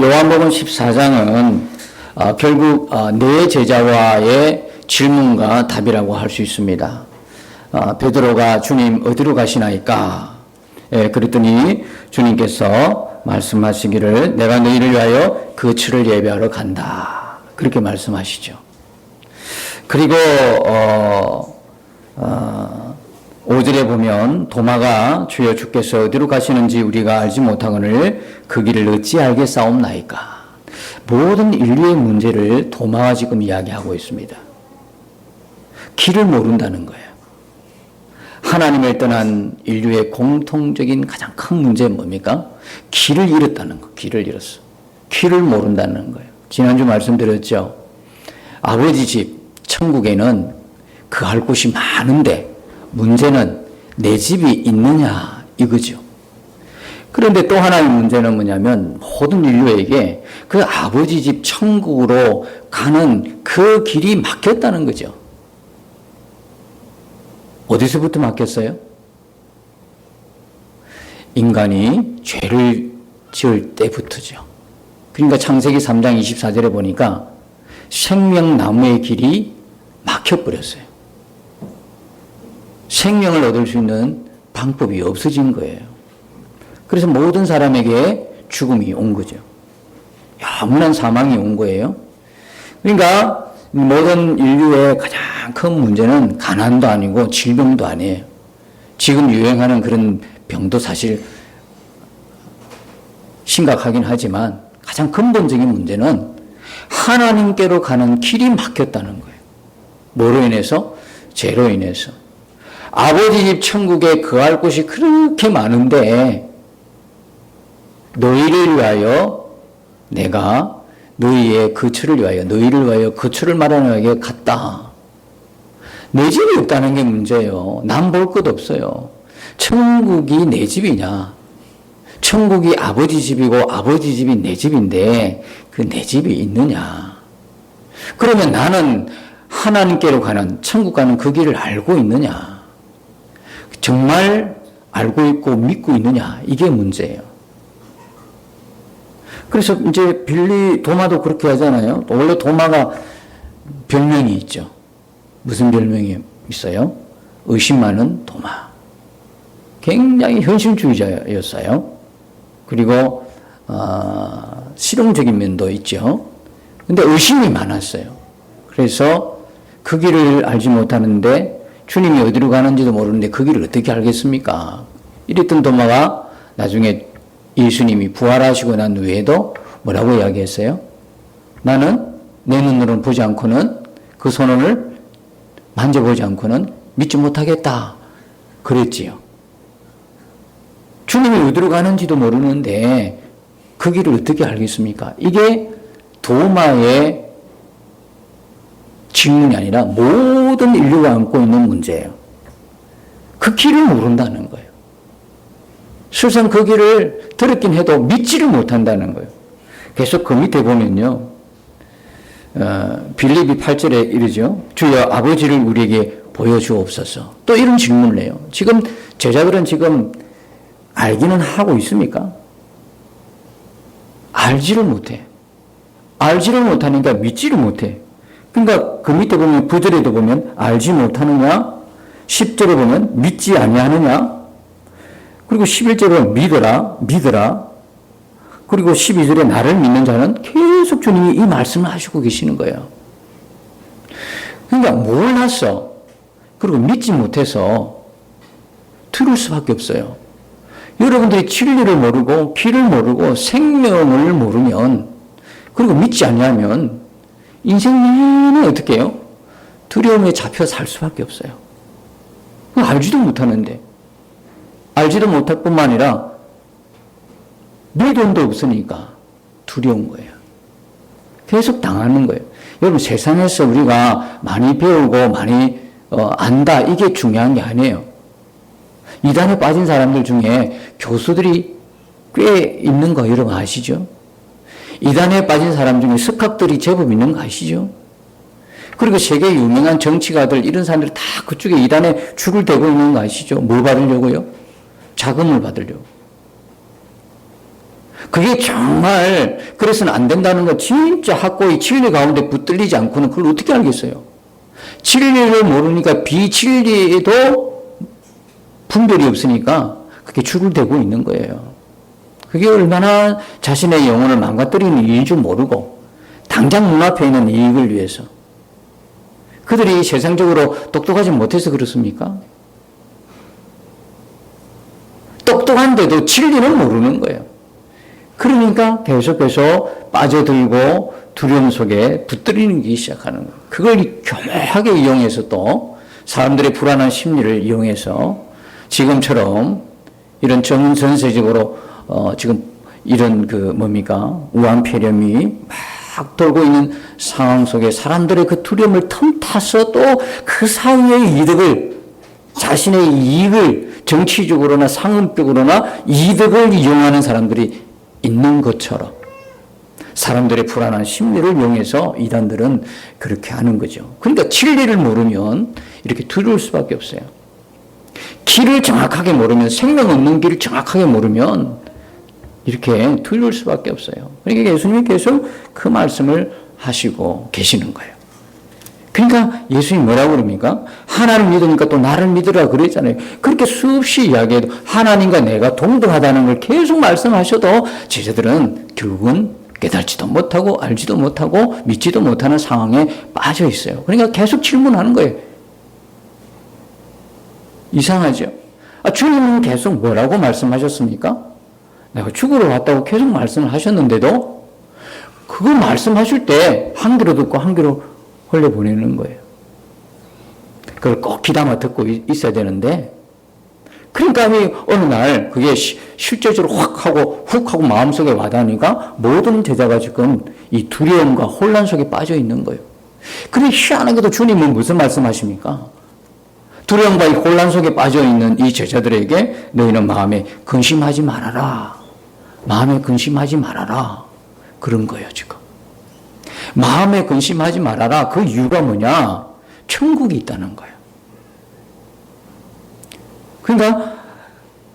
요한복음 14장은 결국 네 제자와의 질문과 답이라고 할 수 있습니다. 베드로가 주님 어디로 가시나이까? 그랬더니 주님께서 말씀하시기를 내가 너희를 위하여 그 주를 예배하러 간다. 그렇게 말씀하시죠. 그리고 5절에 보면 도마가 주여 주께서 어디로 가시는지 우리가 알지 못하거늘 그 길을 어찌 알겠사옵나이까. 모든 인류의 문제를 도마가 지금 이야기하고 있습니다. 길을 모른다는 거예요. 하나님을 떠난 인류의 공통적인 가장 큰 문제는 뭡니까? 길을 잃었다는 거. 길을 잃었어. 길을 모른다는 거예요. 지난주 말씀드렸죠. 아버지 집 천국에는 그 할 곳이 많은데 문제는 내 집이 있느냐 이거죠. 그런데 또 하나의 문제는 뭐냐면 모든 인류에게 그 아버지 집 천국으로 가는 그 길이 막혔다는 거죠. 어디서부터 막혔어요? 인간이 죄를 지을 때부터죠. 그러니까 창세기 3장 24절에 보니까 생명나무의 길이 막혀버렸어요. 생명을 얻을 수 있는 방법이 없어진 거예요. 그래서 모든 사람에게 죽음이 온 거죠. 영원한 사망이 온 거예요. 그러니까 모든 인류의 가장 큰 문제는 가난도 아니고 질병도 아니에요. 지금 유행하는 그런 병도 사실 심각하긴 하지만 가장 근본적인 문제는 하나님께로 가는 길이 막혔다는 거예요. 뭐로 인해서? 죄로 인해서. 아버지 집 천국에 거할 곳이 그렇게 많은데 너희를 위하여 내가 너희의 거처를 위하여 너희를 위하여 거처를 마련하게 갔다. 내 집이 없다는 게 문제예요. 남 볼 것 없어요. 천국이 내 집이냐? 천국이 아버지 집이고 아버지 집이 내 집인데 그 내 집이 있느냐? 그러면 나는 하나님께로 가는 천국 가는 그 길을 알고 있느냐? 정말 알고 있고 믿고 있느냐? 이게 문제예요. 그래서 이제 도마도 그렇게 하잖아요. 원래 도마가 별명이 있죠. 무슨 별명이 있어요? 의심 많은 도마. 굉장히 현실주의자였어요. 그리고 실용적인 면도 있죠. 근데 의심이 많았어요. 그래서 그 길을 알지 못하는데 주님이 어디로 가는지도 모르는데 그 길을 어떻게 알겠습니까? 이랬던 도마가 나중에 예수님이 부활하시고 난 후에도 뭐라고 이야기했어요? 나는 내 눈으로는 보지 않고는 그 손을 만져보지 않고는 믿지 못하겠다. 그랬지요. 주님이 어디로 가는지도 모르는데 그 길을 어떻게 알겠습니까? 이게 도마의 질문이 아니라 모든 인류가 안고 있는 문제예요. 그 길을 모른다는 거예요. 실상 그 길을 들었긴 해도 믿지를 못한다는 거예요. 계속 그 밑에 보면요. 빌립이 8절에 이르죠. 주여 아버지를 우리에게 보여주옵소서. 또 이런 질문을 해요. 지금 제자들은 지금 알기는 하고 있습니까? 알지를 못해. 알지를 못하니까 믿지를 못해. 그러니까 그 밑에 보면 9절에도 보면 알지 못하느냐? 10절에 보면 믿지 아니하느냐? 그리고 11절에 보면 믿으라. 그리고 12절에 나를 믿는 자는 계속 주님이 이 말씀을 하시고 계시는 거예요. 그러니까 몰랐어. 그리고 믿지 못해서 들을 수밖에 없어요. 여러분들이 진리를 모르고 길을 모르고 생명을 모르면 그리고 믿지 않냐면 인생 내내 어떻게 해요? 두려움에 잡혀 살 수밖에 없어요. 알지도 못하는데 알지도 못할 뿐만 아니라 믿음도 없으니까 두려운 거예요. 계속 당하는 거예요. 여러분 세상에서 우리가 많이 배우고 많이 안다 이게 중요한 게 아니에요. 이단에 빠진 사람들 중에 교수들이 꽤 있는 거 여러분 아시죠? 이단에 빠진 사람 중에 석학들이 제법 있는 거 아시죠? 그리고 세계 유명한 정치가들 이런 사람들이 다 그쪽에 이단에 줄을 대고 있는 거 아시죠? 뭘 받으려고요? 자금을 받으려고. 그게 정말 그래서는 안 된다는 거 진짜 확고히 진리 가운데 붙들리지 않고는 그걸 어떻게 알겠어요? 진리를 모르니까 비진리에도 분별이 없으니까 그게 출굴되고 있는 거예요. 그게 얼마나 자신의 영혼을 망가뜨리는 일인 줄 모르고 당장 눈앞에 있는 이익을 위해서 그들이 세상적으로 똑똑하지 못해서 그렇습니까? 똑똑한데도 진리는 모르는 거예요. 그러니까 계속해서 빠져들고 두려움 속에 붙들리기 시작하는 거예요. 그걸 교묘하게 이용해서 또 사람들의 불안한 심리를 이용해서 지금처럼 이런 전 세계적으로 지금 이런 우한폐렴이 막 돌고 있는 상황 속에 사람들의 그 두려움을 틈타서 또 그 사이의 이득을 자신의 이익을 정치적으로나 상업적으로나 이득을 이용하는 사람들이 있는 것처럼 사람들의 불안한 심리를 이용해서 이단들은 그렇게 하는 거죠. 그러니까 진리를 모르면 이렇게 두려울 수밖에 없어요. 길을 정확하게 모르면 생명 없는 길을 정확하게 모르면 이렇게 두려울 수밖에 없어요. 그러니까 예수님이 계속 그 말씀을 하시고 계시는 거예요. 그러니까 예수님이 뭐라고 그럽니까? 하나님 믿으니까 또 나를 믿으라 그랬잖아요. 그렇게 수없이 이야기해도 하나님과 내가 동등하다는 걸 계속 말씀하셔도 제자들은 결국은 깨달지도 못하고 알지도 못하고 믿지도 못하는 상황에 빠져 있어요. 그러니까 계속 질문하는 거예요. 이상하죠? 주님은 계속 뭐라고 말씀하셨습니까? 내가 죽으러 왔다고 계속 말씀을 하셨는데도 그거 말씀하실 때 한 귀로 듣고 한 귀로 흘려보내는 거예요. 그걸 꼭 귀담아 듣고 있어야 되는데 그러니까 어느 날 그게 실제적으로 훅 하고 마음속에 와닿으니까 모든 제자가 지금 이 두려움과 혼란 속에 빠져 있는 거예요. 그런데 희한하게도 주님은 무슨 말씀하십니까? 두려움과 이 혼란 속에 빠져 있는 이 제자들에게 너희는 마음에 근심하지 말아라. 마음에 근심하지 말아라. 그런 거예요, 지금. 마음에 근심하지 말아라. 그 이유가 뭐냐? 천국이 있다는 거예요. 그러니까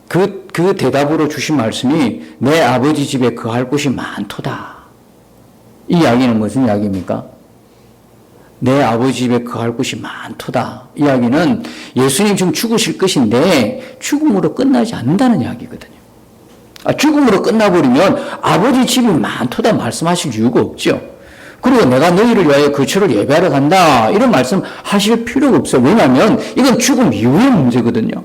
그 대답으로 주신 말씀이 내 아버지 집에 거할 곳이 많도다. 이 이야기는 무슨 이야기입니까? 내 아버지 집에 거할 곳이 많도다. 이 이야기는 예수님 지금 죽으실 것인데 죽음으로 끝나지 않는다는 이야기거든요. 죽음으로 끝나버리면 아버지 집이 많도다 말씀하실 이유가 없죠. 그리고 내가 너희를 위하여 거처를 예배하러 간다. 이런 말씀 하실 필요가 없어요. 왜냐하면 이건 죽음 이후의 문제거든요.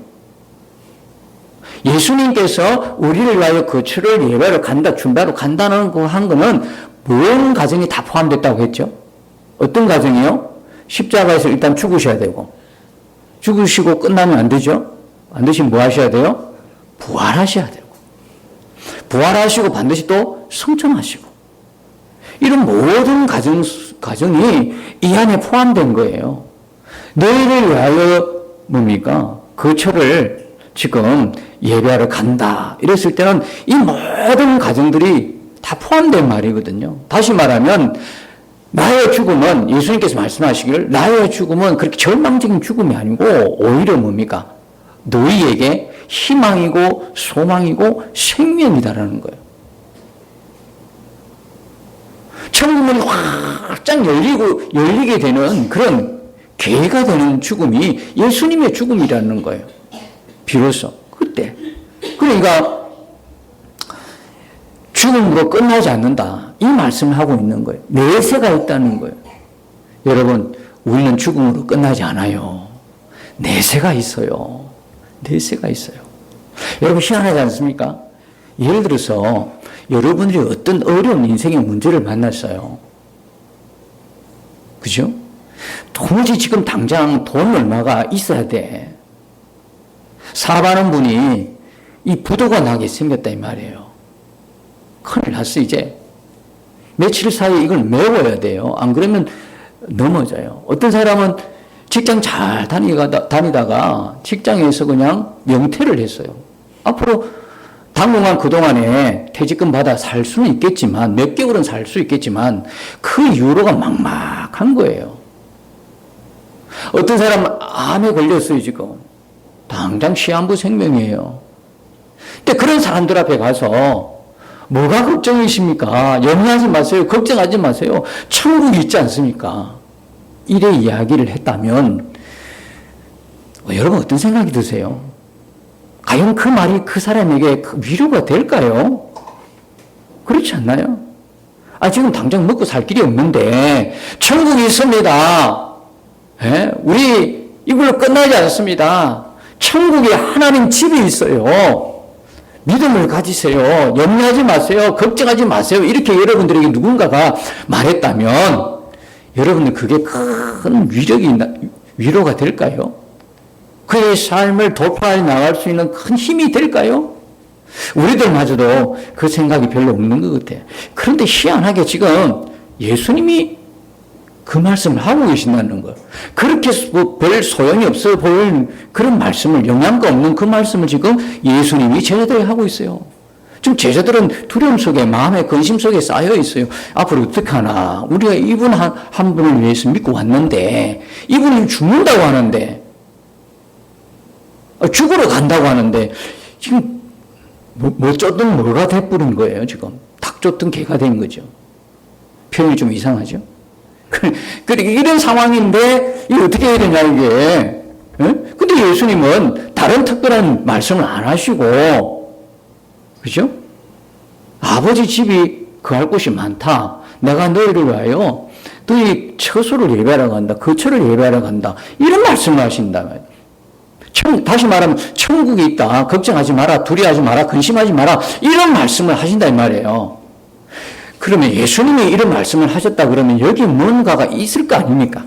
예수님께서 우리를 위하여 거처를 예배하러 간다, 준비하러 간다는 거 한 거는 모든 가정이 다 포함됐다고 했죠. 어떤 가정이요? 십자가에서 일단 죽으셔야 되고, 죽으시고 끝나면 안 되죠? 안 되시면 뭐 하셔야 돼요? 부활하셔야 되고, 부활하시고 반드시 또 성천하시고, 이런 모든 가정이 이 안에 포함된 거예요. 너희를 위하여 뭡니까? 거처를 지금 예배하러 간다. 이랬을 때는 이 모든 가정들이 다 포함된 말이거든요. 다시 말하면 나의 죽음은 예수님께서 말씀하시기를 나의 죽음은 그렇게 절망적인 죽음이 아니고 오히려 뭡니까? 너희에게 희망이고 소망이고 생명이다라는 거예요. 천국문이 확장 열리게 되는 그런 계기가 되는 죽음이 예수님의 죽음이라는 거예요. 비로소 그때. 그러니까 죽음으로 끝나지 않는다. 이 말씀을 하고 있는 거예요. 내세가 있다는 거예요. 여러분, 우리는 죽음으로 끝나지 않아요. 내세가 있어요. 내세가 있어요. 여러분 희한하지 않습니까? 예를 들어서 여러분들이 어떤 어려운 인생의 문제를 만났어요. 그죠? 도무지 지금 당장 돈 얼마가 있어야 돼. 사업하는 분이 이 부도가 나게 생겼다 이 말이에요. 큰일 났어 이제. 며칠 사이에 이걸 메워야 돼요. 안 그러면 넘어져요. 어떤 사람은 직장 잘 다니다가 직장에서 그냥 영퇴를 했어요. 앞으로 당분간 그동안에 퇴직금 받아 살 수는 있겠지만 몇 개월은 살 수 있겠지만 그 이후로가 막막한 거예요. 어떤 사람은 암에 걸렸어요 지금. 당장 시한부 생명이에요. 근데 그런 사람들 앞에 가서 뭐가 걱정이십니까? 염려하지 마세요. 걱정하지 마세요. 천국이 있지 않습니까? 이래 이야기를 했다면 여러분 어떤 생각이 드세요? 과연 그 말이 그 사람에게 위로가 될까요? 그렇지 않나요? 지금 당장 먹고 살 길이 없는데 천국이 있습니다. 우리 이걸로 끝나지 않습니다. 천국에 하나님 집이 있어요. 믿음을 가지세요. 염려하지 마세요. 걱정하지 마세요. 이렇게 여러분들에게 누군가가 말했다면 여러분들 그게 큰 위로가 될까요? 그의 삶을 돌파해 나갈 수 있는 큰 힘이 될까요? 우리들마저도 그 생각이 별로 없는 것 같아요. 그런데 희한하게 지금 예수님이 그 말씀을 하고 계신다는 거예요. 그렇게 별 소용이 없어 보이는 그런 말씀을, 영양가 없는 그 말씀을 지금 예수님이 제자들에게 하고 있어요. 지금 제자들은 두려움 속에, 마음의 근심 속에 쌓여 있어요. 앞으로 어떻게 하나. 우리가 이분 한 분을 위해서 믿고 왔는데, 이분이 죽는다고 하는데, 죽으러 간다고 하는데, 지금 뭐 쫓든 뭐가 돼버린 거예요, 지금. 닭 쫓든 개가 된 거죠. 표현이 좀 이상하죠? 이런 상황인데, 이게 어떻게 해야 되냐, 이게. 근데 예수님은 다른 특별한 말씀을 안 하시고, 그죠? 아버지 집이 거할 곳이 많다. 내가 너희를 위하여 너희 처소를 예배하러 간다. 거처를 예배하러 간다. 이런 말씀을 하신다. 다시 말하면 천국이 있다. 걱정하지 마라. 두려워하지 마라. 근심하지 마라. 이런 말씀을 하신다 이 말이에요. 그러면 예수님이 이런 말씀을 하셨다 그러면 여기 뭔가가 있을 거 아닙니까?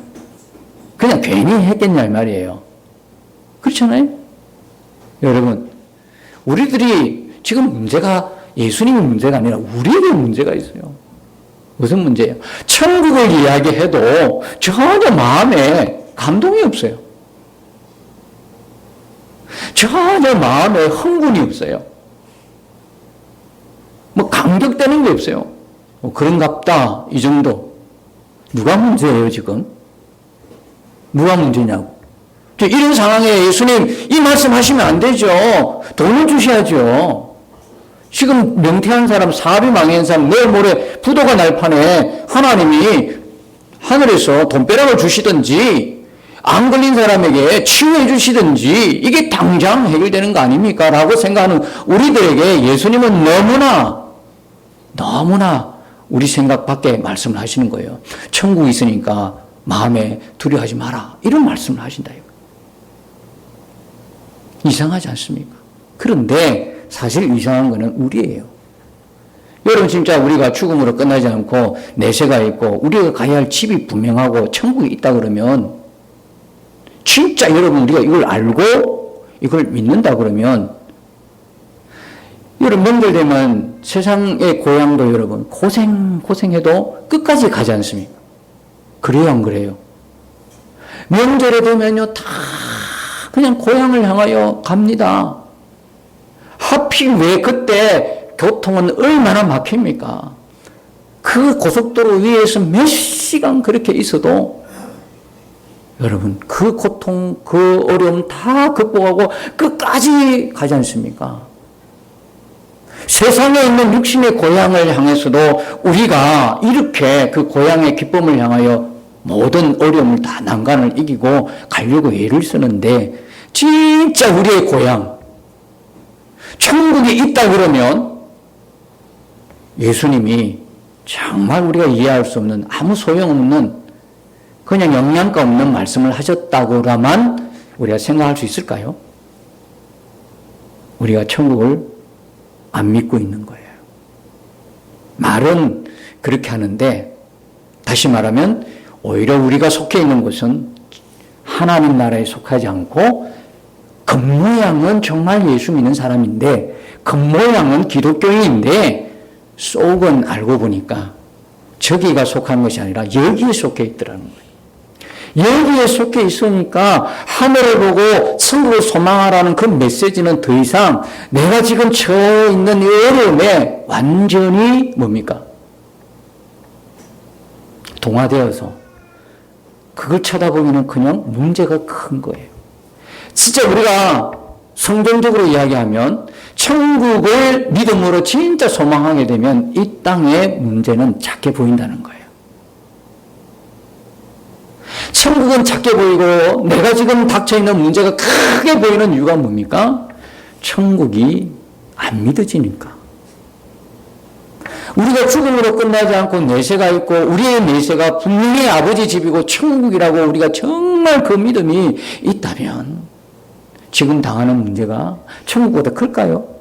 그냥 괜히 했겠냐 이 말이에요. 그렇잖아요? 여러분, 우리들이 지금 문제가 예수님의 문제가 아니라 우리에게 문제가 있어요. 무슨 문제예요? 천국을 이야기해도 전혀 마음에 감동이 없어요. 전혀 마음에 흥분이 없어요. 감격되는 게 없어요. 그런갑다 이 정도. 누가 문제예요 지금? 누가 문제냐고. 이런 상황에 예수님 이 말씀 하시면 안 되죠. 돈을 주셔야죠. 지금 명태한 사람, 사업이 망한 사람, 내일 모레 부도가 날 판에 하나님이 하늘에서 돈벼락을 주시든지 안 걸린 사람에게 치유해 주시든지 이게 당장 해결되는 거 아닙니까? 라고 생각하는 우리들에게 예수님은 너무나 우리 생각 밖에 말씀을 하시는 거예요. 천국이 있으니까 마음에 두려워하지 마라. 이런 말씀을 하신다. 이상하지 않습니까? 그런데 사실 이상한 거는 우리예요. 여러분 진짜 우리가 죽음으로 끝나지 않고 내세가 있고 우리가 가야 할 집이 분명하고 천국이 있다 그러면 진짜 여러분 우리가 이걸 알고 이걸 믿는다 그러면 여러분 명절 되면 세상의 고향도 여러분 고생해도 끝까지 가지 않습니까? 그래요 안 그래요? 명절에 되면요 다 그냥 고향을 향하여 갑니다. 하필 왜 그때 교통은 얼마나 막힙니까? 그 고속도로 위에서 몇 시간 그렇게 있어도 여러분 그 고통 그 어려움 다 극복하고 끝까지 가지 않습니까? 세상에 있는 육신의 고향을 향해서도 우리가 이렇게 그 고향의 기쁨을 향하여 모든 어려움을 다 난간을 이기고 가려고 애를 쓰는데 진짜 우리의 고향 천국이 있다 그러면 예수님이 정말 우리가 이해할 수 없는 아무 소용없는 그냥 영양가 없는 말씀을 하셨다고라만 우리가 생각할 수 있을까요? 우리가 천국을 안 믿고 있는 거예요. 말은 그렇게 하는데 다시 말하면 오히려 우리가 속해 있는 곳은 하나님 나라에 속하지 않고 겉모양은 정말 예수 믿는 사람인데 겉모양은 기독교인인데 속은 알고 보니까 저기가 속한 것이 아니라 여기에 속해 있더라는 거예요. 여기에 속해 있으니까 하늘을 보고 천국을 소망하라는 그 메시지는 더 이상 내가 지금 처해 있는 이 어려움에 완전히 뭡니까? 동화되어서 그걸 쳐다보면 그냥 문제가 큰 거예요. 진짜 우리가 성경적으로 이야기하면 천국을 믿음으로 진짜 소망하게 되면 이 땅의 문제는 작게 보인다는 거예요. 천국은 작게 보이고 내가 지금 닥쳐있는 문제가 크게 보이는 이유가 뭡니까? 천국이 안 믿어지니까. 우리가 죽음으로 끝나지 않고 내세가 있고 우리의 내세가 분명히 아버지 집이고 천국이라고 우리가 정말 그 믿음이 있다면 지금 당하는 문제가 천국보다 클까요?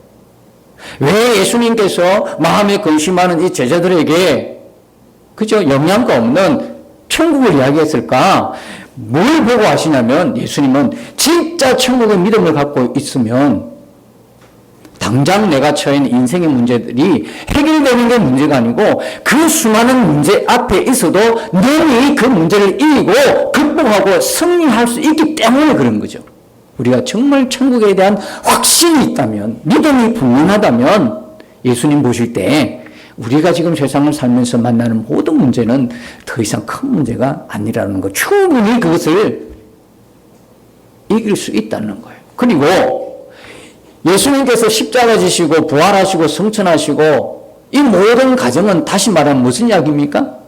왜 예수님께서 마음에 근심하는 이 제자들에게 그죠? 영양가 없는 천국을 이야기했을까? 뭘 보고 하시냐면 예수님은 진짜 천국의 믿음을 갖고 있으면 당장 내가 처한 인생의 문제들이 해결되는 게 문제가 아니고 그 수많은 문제 앞에 있어도 능히 그 문제를 이기고 극복하고 승리할 수 있기 때문에 그런 거죠. 우리가 정말 천국에 대한 확신이 있다면, 믿음이 분명하다면 예수님 보실 때 우리가 지금 세상을 살면서 만나는 모든 문제는 더 이상 큰 문제가 아니라는 거, 충분히 그것을 이길 수 있다는 거예요. 그리고 예수님께서 십자가 지시고 부활하시고 성천하시고 이 모든 과정은 다시 말하면 무슨 이야기입니까?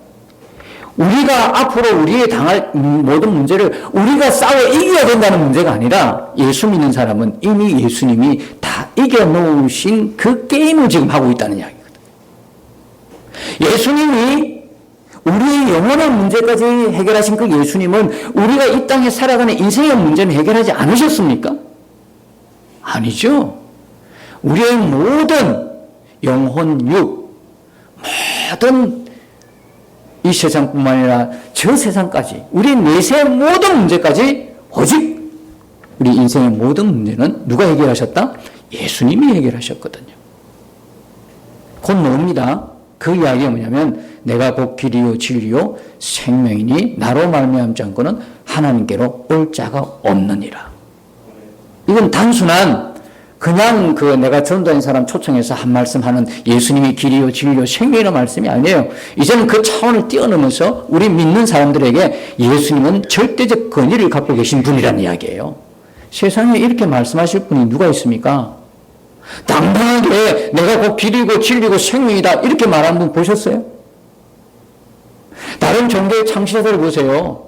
우리가 앞으로 우리의 당할 모든 문제를 우리가 싸워 이겨야 된다는 문제가 아니라 예수 믿는 사람은 이미 예수님이 다 이겨놓으신 그 게임을 지금 하고 있다는 이야기거든요. 예수님이 우리의 영원한 문제까지 해결하신 그 예수님은 우리가 이 땅에 살아가는 인생의 문제는 해결하지 않으셨습니까? 아니죠. 우리의 모든 영혼, 육, 모든 이 세상뿐만 아니라 저 세상까지 우리 내세의 모든 문제까지 오직 우리 인생의 모든 문제는 누가 해결하셨다? 예수님이 해결하셨거든요. 곧 뭡니다. 그 이야기가 뭐냐면 내가 곧 길이요 진리요 생명이니 나로 말미암지 않고는 하나님께로 올 자가 없느니라. 이건 단순한 그냥 내가 전도한 사람 초청해서 한 말씀 하는 예수님이 길이요 진리요 생명이라는 말씀이 아니에요. 이제는 그 차원을 뛰어넘어서 우리 믿는 사람들에게 예수님은 절대적 권위를 갖고 계신 분이라는 이야기예요. 세상에 이렇게 말씀하실 분이 누가 있습니까? 당당하게 내가 곧 길이고 진리고 생명이다 이렇게 말하는 분 보셨어요? 다른 종교의 창시자들 보세요.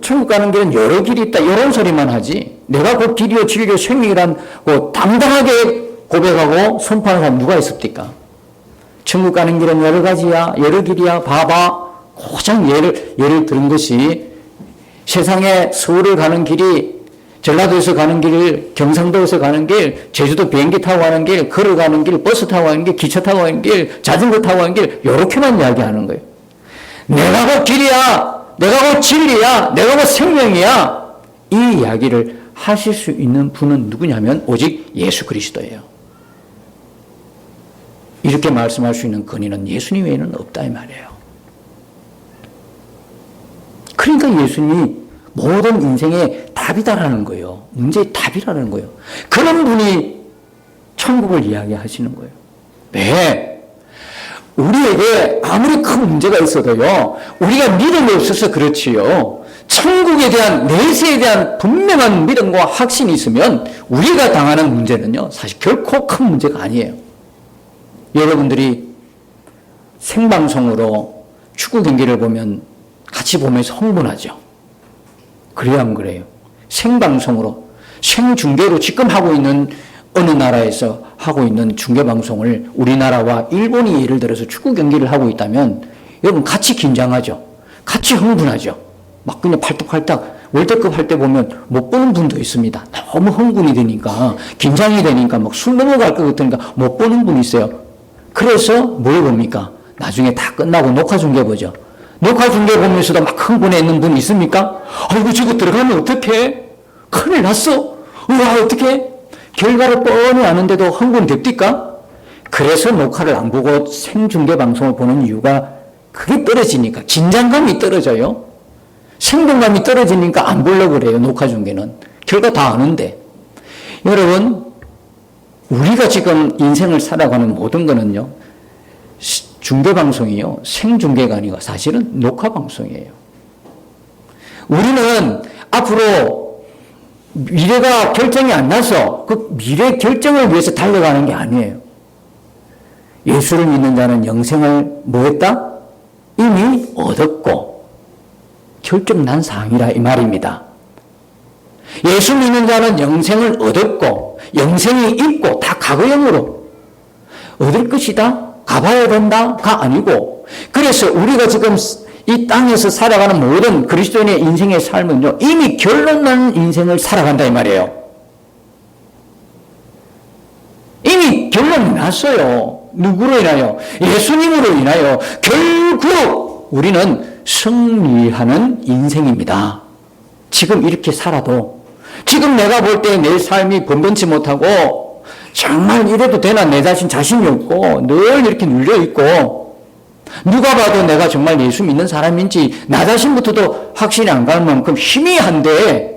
천국 가는 길은 여러 길이 있다 이런 소리만 하지 내가 곧 길이요 진리요 생명이라고 당당하게 고백하고 선포하는 사람 누가 있습니까? 천국 가는 길은 여러 가지야 여러 길이야 봐봐. 고장 예를 들은 것이 세상에 서울을 가는 길이 전라도에서 가는 길, 경상도에서 가는 길, 제주도 비행기 타고 가는 길, 걸어가는 길, 버스 타고 가는 길, 기차 타고 가는 길, 자전거 타고 가는 길 이렇게만 이야기하는 거예요. 내가 곧 길이야 내가 곧 진리야 내가 곧 생명이야 이 이야기를 하실 수 있는 분은 누구냐면 오직 예수 그리스도예요. 이렇게 말씀할 수 있는 권위는 예수님 외에는 없다 이 말이에요. 그러니까 예수님이 모든 인생의 답이다라는 거예요. 문제의 답이라는 거예요. 그런 분이 천국을 이야기하시는 거예요. 왜? 우리에게 아무리 큰 문제가 있어도요, 우리가 믿음이 없어서 그렇지요. 천국에 대한, 내세에 대한 분명한 믿음과 확신이 있으면 우리가 당하는 문제는요, 사실 결코 큰 문제가 아니에요. 여러분들이 생방송으로 축구 경기를 보면 같이 보면서 흥분하죠. 그래요, 안 그래요? 생방송으로, 생중계로 지금 하고 있는 어느 나라에서 하고 있는 중계방송을 우리나라와 일본이 예를 들어서 축구 경기를 하고 있다면 여러분 같이 긴장하죠. 같이 흥분하죠. 막 그냥 팔딱팔딱 월드컵 할 때 보면 못 보는 분도 있습니다. 너무 흥분이 되니까 긴장이 되니까 막 술 넘어갈 것 같으니까 못 보는 분이 있어요. 그래서 뭘 봅니까? 나중에 다 끝나고 녹화 중계 보죠. 녹화 중계 보면서도 막 흥분해 있는 분 있습니까? 아이고 저거 들어가면 어떡해? 큰일 났어. 우와 어떡해? 결과를 뻔히 아는데도 흥분됩니까? 그래서 녹화를 안 보고 생중계 방송을 보는 이유가 그게 떨어지니까 긴장감이 떨어져요. 생동감이 떨어지니까 안 보려고 그래요. 녹화 중계는 결과 다 아는데. 여러분 우리가 지금 인생을 살아가는 모든 거는요 중계방송이요 생중계가 아니고 사실은 녹화방송이에요. 우리는 앞으로 미래가 결정이 안 나서 그 미래 결정을 위해서 달려가는 게 아니에요. 예수를 믿는 자는 영생을 뭐 했다? 이미 얻었고 결정 난 사항이라 이 말입니다. 예수 믿는 자는 영생을 얻었고 영생이 있고 다 과거형으로 얻을 것이다? 가봐야 된다?가 아니고 그래서 우리가 지금 이 땅에서 살아가는 모든 그리스도인의 인생의 삶은요 이미 결론 난 인생을 살아간다 이 말이에요. 이미 결론이 났어요. 누구로 인하여? 예수님으로 인하여 결국 우리는 승리하는 인생입니다. 지금 이렇게 살아도 지금 내가 볼 때 내 삶이 번번치 못하고 정말 이래도 되나 내 자신이 없고 늘 이렇게 눌려있고 누가 봐도 내가 정말 예수 믿는 사람인지 나 자신부터도 확신이 안 가는 만큼 희미한데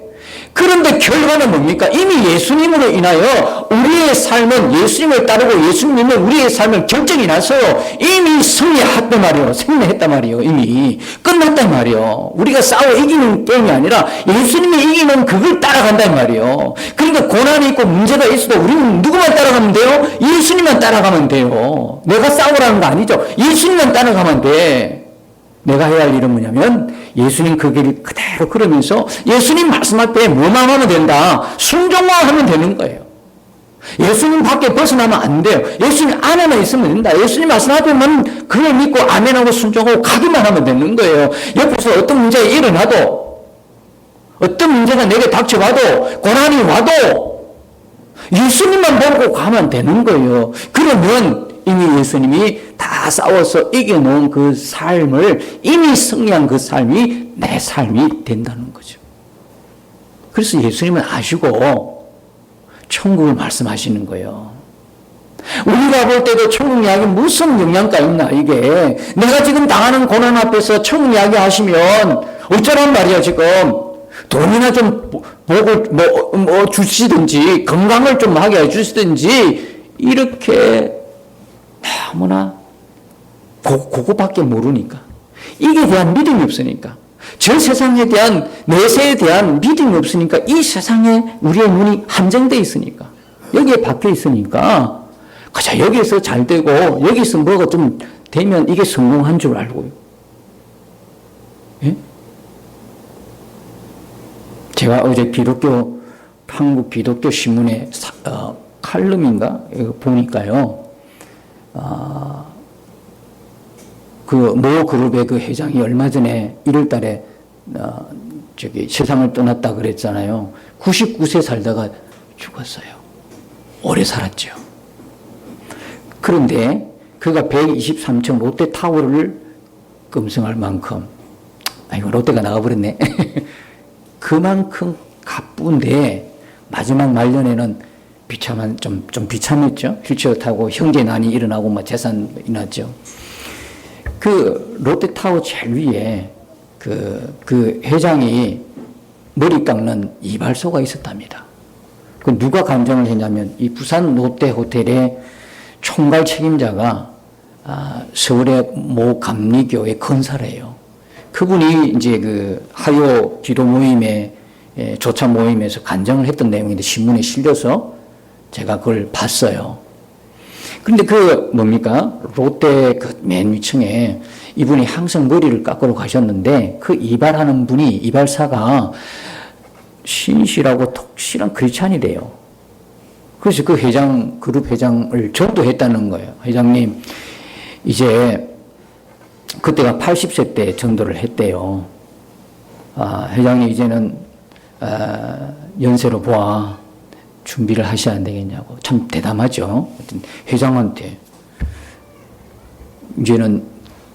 그런데 결과는 뭡니까? 이미 예수님으로 인하여 우리의 삶은 예수님을 따르고 예수님 믿는 우리의 삶은 결정이 났어요. 이미 승리했단 말이에요. 승리했단 말이에요. 이미 끝났단 말이에요. 우리가 싸워 이기는 게임이 아니라 예수님이 이기는 그걸 따라간단 말이에요. 그러니까 고난이 있고 문제가 있어도 우리는 누구만 따라가면 돼요? 예수님만 따라가면 돼요. 내가 싸우라는 거 아니죠. 예수님만 따라가면 돼. 내가 해야 할 일은 뭐냐면 예수님 그 길을 그대로 걸으면서 예수님 말씀 앞에 뭐만 하면 된다. 순종만 하면 되는 거예요. 예수님 밖에 벗어나면 안 돼요. 예수님 안에만 있으면 된다. 예수님 말씀 앞에만 그걸 믿고 아멘하고 순종하고 가기만 하면 되는 거예요. 옆에서 어떤 문제가 일어나도 어떤 문제가 내게 닥쳐와도 고난이 와도 예수님만 보고 가면 되는 거예요. 그러면 이미 예수님이 다 싸워서 이겨놓은 그 삶을 이미 승리한 그 삶이 내 삶이 된다는 거죠. 그래서 예수님은 아시고 천국을 말씀하시는 거예요. 우리가 볼 때도 천국 이야기 무슨 영향가 있나 이게 내가 지금 당하는 고난 앞에서 천국 이야기 하시면 어쩌란 말이야 지금 돈이나 좀 복을 주시든지 건강을 좀 하게 해주시든지 이렇게 너무나 그거밖에 모르니까 이게 대한 믿음이 없으니까 저 세상에 대한 내세에 대한 믿음이 없으니까 이 세상에 우리의 눈이 한정되어 있으니까 여기에 박혀 있으니까 그저 여기서 잘 되고 여기서 뭐가 좀 되면 이게 성공한 줄 알고요. 예? 제가 어제 한국 기독교 신문에 칼럼인가 이거 보니까요. 그 모 그룹의 그 회장이 얼마 전에 1월 달에 세상을 떠났다 그랬잖아요. 99세 살다가 죽었어요. 오래 살았죠. 그런데 그가 123층 롯데타워를 금성할 만큼 이거 롯데가 나가버렸네. 그만큼 가뿐데 마지막 말년에는 좀 비참했죠. 휠체어 타고 형제난이 일어나고 뭐 재산이 났죠. 그 롯데타워 제일 위에 그 회장이 머리 깎는 이발소가 있었답니다. 그 누가 간정을 했냐면 이 부산 롯데 호텔의 총괄 책임자가 서울의 모 감리교의 권사래요. 그분이 이제 그 하요 기도 모임에 조차 모임에서 간정을 했던 내용인데 신문에 실려서 제가 그걸 봤어요. 그런데 뭡니까? 롯데 그 맨 위층에 이분이 항상 머리를 깎으러 가셨는데 그 이발하는 분이 이발사가 신실하고 톡실한 크리스찬이래요. 그래서 그 그룹 회장을 전도했다는 거예요. 회장님, 이제 그때가 80세 때 전도를 했대요. 회장님 이제는 연세로 보아 준비를 하셔야 되겠냐고. 참 대담하죠. 회장한테 이제는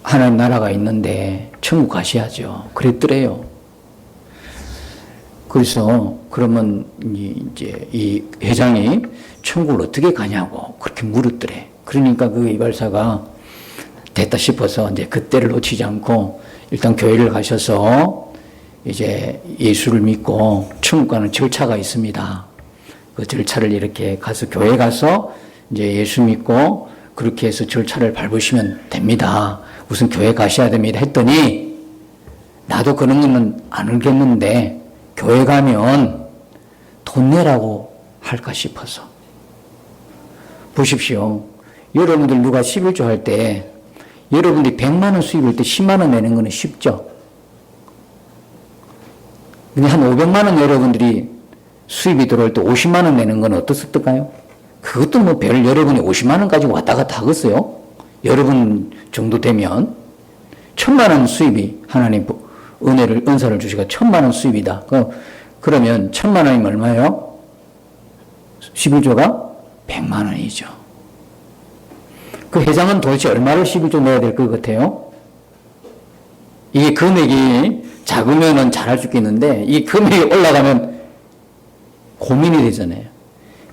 하나님 나라가 있는데 천국 가셔야죠. 그랬더래요. 그래서 그러면 이제 이 회장이 천국을 어떻게 가냐고 그렇게 물었더래. 그러니까 그 이발사가 됐다 싶어서 이제 그때를 놓치지 않고 일단 교회를 가셔서 이제 예수를 믿고 천국 가는 절차가 있습니다. 그 절차를 이렇게 가서 교회 가서 이제 예수 믿고 그렇게 해서 절차를 밟으시면 됩니다. 우선 교회 가셔야 됩니다. 했더니 나도 그런 거는 안 알겠는데 교회 가면 돈 내라고 할까 싶어서. 보십시오. 여러분들 누가 11조 할 때 여러분들이 100만 원 수입일 때 10만 원 내는 거는 쉽죠. 근데 한 500만 원 여러분들이 수입이 들어올 때 50만 원 내는 건 어떻을까요? 그것도 뭐 별 여러분이 50만 원 가지고 왔다 갔다 하겠어요? 여러분 정도 되면 1000만 원 수입이 하나님 은사를 주시가 1000만 원 수입이다. 그러면 1000만 원이면 얼마예요? 11조가 100만 원이죠. 그 회장은 도대체 얼마를 11조 내야 될 것 같아요? 이게 금액이 작으면은 잘할 수 있겠는데 이 금액이 올라가면 고민이 되잖아요.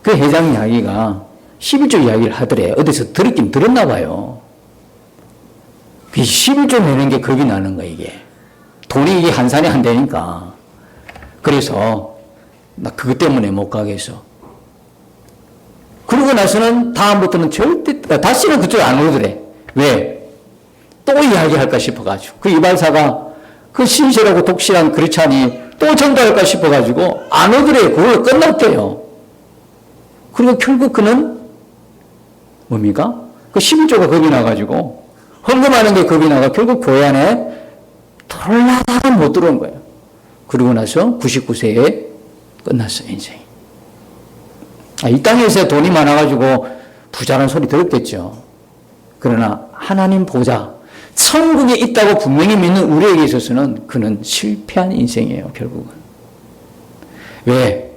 그 회장 이야기가 11조 이야기를 하더래. 어디서 들었긴 들었나 봐요. 그 11조 내는 게 겁이 나는 거야, 이게. 돈이 이게 한산이 안 되니까. 그래서 나 그것 때문에 못 가겠어. 그러고 나서는 다음부터는 절대 다시는 그쪽 안 오더래. 왜? 또 이야기할까 싶어가지고. 그 이발사가 그 신실하고 독실한 그리스찬이 또 전도할까 싶어가지고 안 오더래. 그걸로 끝났대요. 그리고 결국 그는 뭡니까? 그 11조가 겁이 나가지고 헌금하는 게 겁이 나가 결국 교회 안에 들어올라다가 못 들어온 거예요. 그러고 나서 99세에 끝났어요, 인생이. 이 땅에서 돈이 많아가지고 부자라는 소리 들었겠죠. 그러나 하나님 보좌, 천국에 있다고 분명히 믿는 우리에게 있어서는 그는 실패한 인생이에요, 결국은. 왜?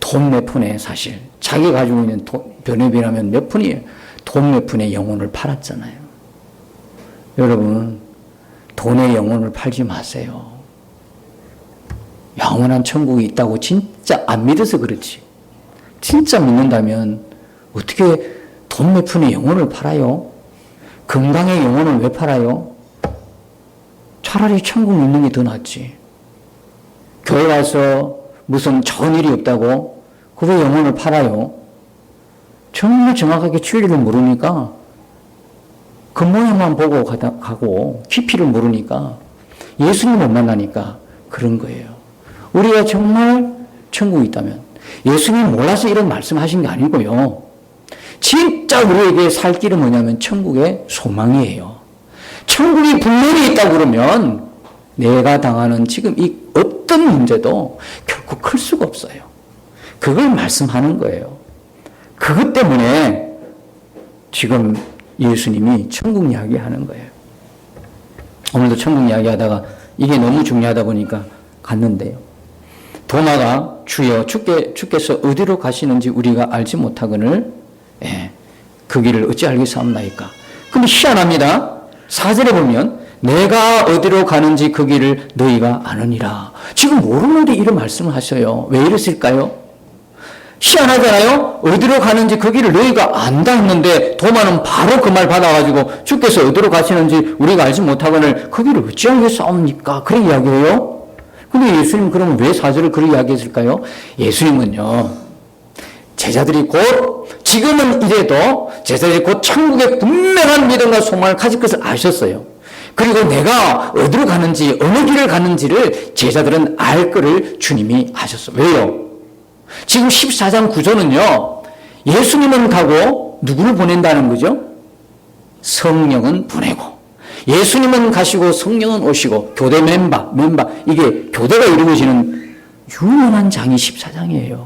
돈 몇 푼에 사실 자기가 가지고 있는 변호비라면 몇 푼이에요. 돈 몇 푼에 영혼을 팔았잖아요. 여러분, 돈의 영혼을 팔지 마세요. 영원한 천국이 있다고 진짜 안 믿어서 그렇지. 진짜 믿는다면 어떻게 돈 몇 푼의 영혼을 팔아요? 건강의 영혼을 왜 팔아요? 차라리 천국 믿는 게 더 낫지. 교회 가서 무슨 좋은 일이 없다고 그 왜 영혼을 팔아요? 정말 정확하게 진리를 모르니까 그 모양만 보고 가고 깊이를 모르니까 예수님 못 만나니까 그런 거예요. 우리가 정말 천국이 있다면 예수님 몰라서 이런 말씀하신 게 아니고요. 진짜 우리에게 살 길은 뭐냐면 천국의 소망이에요. 천국이 분명히 있다고 그러면 내가 당하는 지금 이 어떤 문제도 결코 클 수가 없어요. 그걸 말씀하는 거예요. 그것 때문에 지금 예수님이 천국 이야기 하는 거예요. 오늘도 천국 이야기 하다가 이게 너무 중요하다 보니까 갔는데요. 도마가 주여 주께서 어디로 가시는지 우리가 알지 못하거늘 그 길을 어찌 알겠사옵나이까. 근데 희한합니다. 4절에 보면 내가 어디로 가는지 그 길을 너희가 아느니라. 지금 모르는데 이런 말씀을 하셔요. 왜 이랬을까요? 희한하잖아요. 어디로 가는지 그 길을 너희가 안다 했는데 도마는 바로 그 말 받아가지고 주께서 어디로 가시는지 우리가 알지 못하거늘 그 길을 어찌 알겠사옵니까? 그런 이야기예요. 근데 예수님 그러면 왜 4절을 그렇게 이야기했을까요? 예수님은요, 제자들이 곧, 지금은 이래도 제자들이 곧 천국의 분명한 믿음과 소망을 가질 것을 아셨어요. 그리고 내가 어디로 가는지, 어느 길을 가는지를 제자들은 알 거를 주님이 아셨어요. 왜요? 지금 14장 9절은요, 예수님은 가고 누구를 보낸다는 거죠? 성령은 보내고. 예수님은 가시고 성령은 오시고 교대 멤버 이게 교대가 이루어지는 유명한 장이 14장이에요.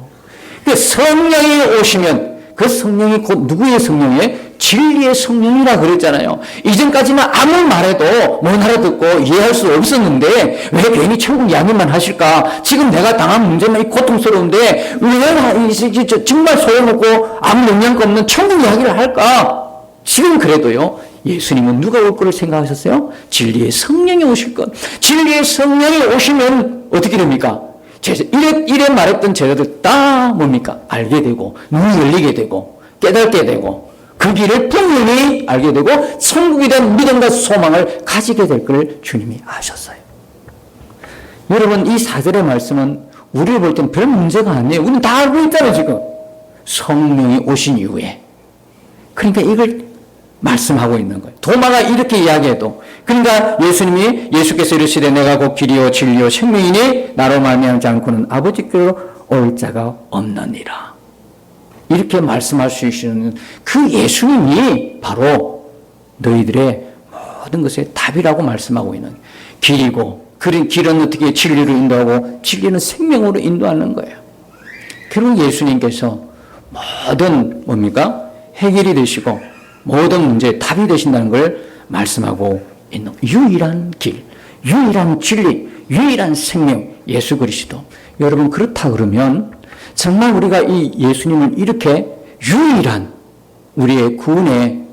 성령이 오시면 그 성령이 곧 누구의 성령이에요? 진리의 성령이라 그랬잖아요. 이전까지는 아무 말해도 못 알아듣고 이해할 수 없었는데 왜 괜히 천국 이야기만 하실까? 지금 내가 당한 문제는 고통스러운데 왜 정말 소용없고 아무 영향가 없는 천국 이야기를 할까? 지금 그래도요. 예수님은 누가 올 거를 생각하셨어요? 진리의 성령이 오실 것. 진리의 성령이 오시면 어떻게 됩니까? 이래 말했던 제자들 다 뭡니까? 알게 되고 눈이 열리게 되고 깨닫게 되고 그 길을 분명히 알게 되고 천국에 대한 믿음과 소망을 가지게 될 걸 주님이 아셨어요. 여러분 이 4절의 말씀은 우리를 볼 때는 별 문제가 아니에요. 우리는 다 알고 있잖아요 지금. 성령이 오신 이후에. 그러니까 이걸 말씀하고 있는 거예요. 도마가 이렇게 이야기해도 그러니까 예수께서 이르시되 내가 곧 길이요 진리요 생명이니 나로 말미암지 않고는 아버지께로 올 자가 없느니라. 이렇게 말씀할 수 있는 그 예수님이 바로 너희들의 모든 것의 답이라고 말씀하고 있는 길이고, 그 길은 어떻게 진리로 인도하고 진리는 생명으로 인도하는 거예요. 결국 예수님께서 모든 뭡니까? 해결이 되시고 모든 문제의 답이 되신다는 걸 말씀하고 있는 유일한 길, 유일한 진리, 유일한 생명, 예수 그리스도. 여러분, 그렇다 그러면 정말 우리가 이 예수님을 이렇게 유일한 우리의 구원의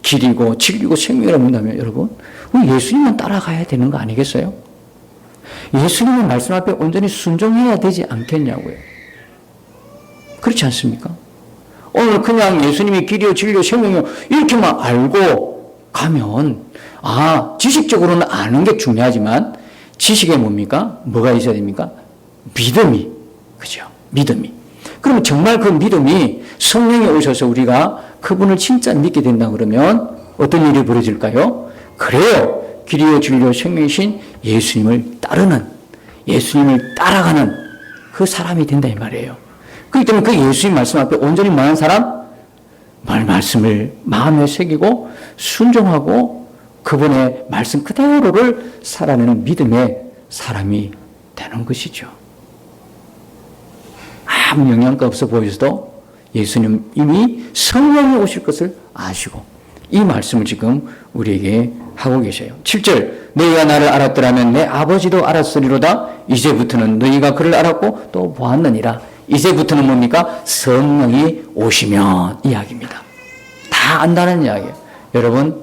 길이고 진리고 생명이라고 본다면 여러분, 우리 예수님만 따라가야 되는 거 아니겠어요? 예수님의 말씀 앞에 온전히 순종해야 되지 않겠냐고요. 그렇지 않습니까? 오늘 그냥 예수님이 길이요 진리요 생명이요 이렇게만 알고 가면, 지식적으로는 아는 게 중요하지만 지식에 뭡니까? 뭐가 있어야 됩니까? 믿음이. 그죠? 믿음이. 그러면 정말 그 믿음이 성령이 오셔서 우리가 그분을 진짜 믿게 된다 그러면 어떤 일이 벌어질까요? 그래요. 길이요 진리요 생명이신 예수님을 따르는, 예수님을 따라가는 그 사람이 된다 이 말이에요. 그렇기 때문에 그 예수님 말씀 앞에 온전히 망한 사람, 말씀을 마음에 새기고 순종하고 그분의 말씀 그대로를 살아내는 믿음의 사람이 되는 것이죠. 아무 영향가 없어 보여서도 예수님 이미 성령이 오실 것을 아시고 이 말씀을 지금 우리에게 하고 계셔요. 7절, 너희가 나를 알았더라면 내 아버지도 알았으리로다. 이제부터는 너희가 그를 알았고 또 보았느니라. 이제부터는 뭡니까? 성령이 오시면 이야기입니다. 다 안다는 이야기예요. 여러분,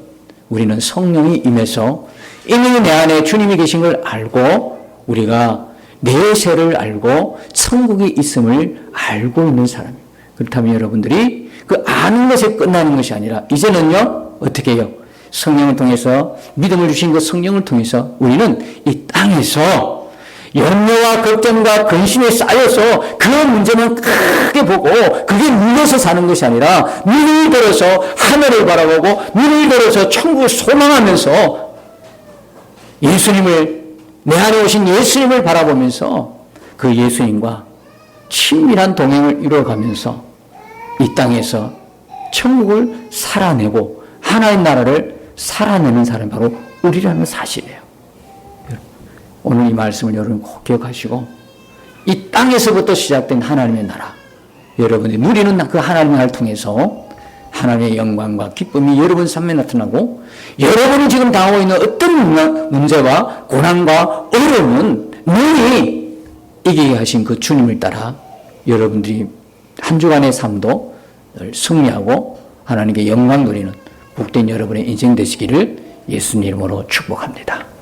우리는 성령이 임해서 이미 내 안에 주님이 계신 걸 알고 우리가 내세를 알고 천국이 있음을 알고 있는 사람이에요. 그렇다면 여러분들이 그 아는 것에 끝나는 것이 아니라 이제는요, 어떻게 해요? 성령을 통해서, 믿음을 주신 그 성령을 통해서 우리는 이 땅에서 염려와 걱정과 근심에 쌓여서 그 문제만 크게 보고 그게 눌려서 사는 것이 아니라 눈을 들어서 하늘을 바라보고 눈을 들어서 천국을 소망하면서 예수님을, 내 안에 오신 예수님을 바라보면서 그 예수님과 친밀한 동행을 이루어가면서 이 땅에서 천국을 살아내고 하나님 나라를 살아내는 사람이 바로 우리라는 사실이에요. 오늘 이 말씀을 여러분 꼭 기억하시고 이 땅에서부터 시작된 하나님의 나라, 여러분이 누리는 그 하나님의 나라를 통해서 하나님의 영광과 기쁨이 여러분 삶에 나타나고 여러분이 지금 당하고 있는 어떤 문제와 고난과 어려움은 능히 이기게 하신 그 주님을 따라 여러분들이 한 주간의 삶도 승리하고 하나님께 영광 누리는 복된 여러분의 인생 되시기를 예수님 이름으로 축복합니다.